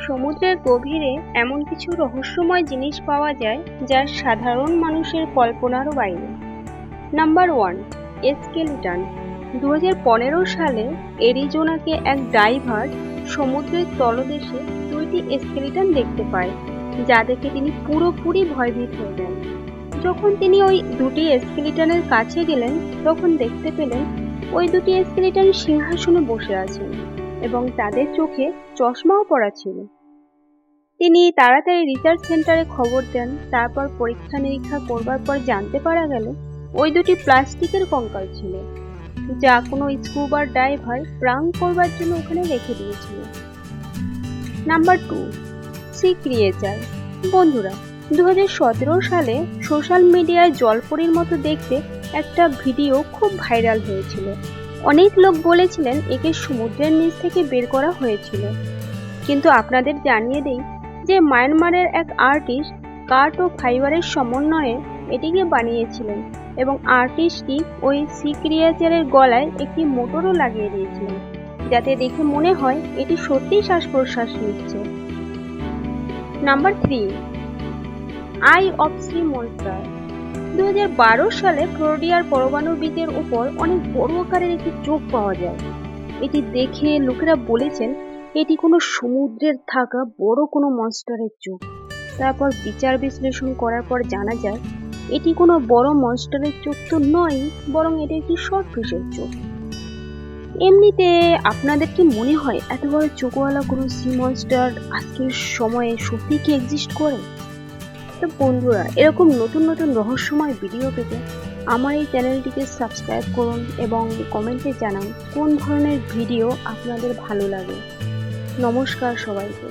সমুদ্রের গভীরে এমন কিছু রহস্যময় জিনিস পাওয়া যায় যা সাধারণ মানুষের কল্পনারও বাইরে। Number 1, skeleton. 2015 সালে অ্যারিজোনাকে এক ডাইভার সমুদ্রের তলদেশে 2টি স্কেলিটন দেখতে পায়, যা দেখে তিনি পুরোপুরি ভয়ভীত হয়ে যান। যখন তিনি ওই দুটি স্কেলিটনের কাছে গেলেন, তখন দেখতে পেলেন ওই দুটি স্কেলিটন সিংহাসনে বসে আছেন এবং তাদের চোখে চশমাও পরা ছিল। তিনি তাড়াতাড়ি রিসার্চ সেন্টারে খবর দেন। তারপর পরীক্ষা নিরীক্ষা করবার পর জানতে পারা গেল ওই দুটি প্লাস্টিকের কঙ্কাল ছিল, যা কোনো স্কুবার ডাইভার প্রাং করবার জন্য ওখানে রেখে দিয়েছিল। Number 2, sea creature. বন্ধুরা, 2017 সালে সোশ্যাল মিডিয়ায় জলপরীর মতো দেখতে একটা ভিডিও খুব ভাইরাল হয়েছিল। অনেক লোক বলেছিলেন একে সমুদ্রের নিচ থেকে বের করা হয়েছিল। কিন্তু আপনাদের জানিয়ে দেই যে মায়ানমারের এক আর্টিস্ট কাঠ ও ফাইবারের সমন্বয়ে এটিকে বানিয়েছিলেন এবং আর্টিস্টটি ওই সি ক্রিয়েচারের গলায় একটি মোটরও লাগিয়ে দিয়েছিলেন, যাতে দেখে মনে হয় এটি সত্যিই শ্বাস প্রশ্বাস নিচ্ছে। Number 3, eye of sea monster. 2012 সালে ফ্লোরিডার পরমাণু বীজের উপর অনেক বড় আকারের একটি চোখ পাওয়া যায়। এটি দেখে লোকেরা বলেছেন এটি কোনো সমুদ্রের থাকা বড় কোনো মনস্টারের চোখ। তারপর বিচার বিশ্লেষণ করার পর জানা যায় এটি কোনো বড় মনস্টারের চোখ তো নয়, বরং এটি একটি শর্ট ফিশের চোখ। এমনিতে আপনাদের কি মনে হয় এত বড় চোখওয়ালা কোনো সি মনস্টার আজকের সময়ে সত্যি কি এক্সিস্ট করে? তো বন্ধুরা, এরকম নতুন নতুন রহস্যময় ভিডিও পেতে আমার এই চ্যানেলটিকে সাবস্ক্রাইব করুন এবং কমেন্টে জানান কোন ধরনের ভিডিও আপনাদের ভালো লাগে। নমস্কার সবাইকে।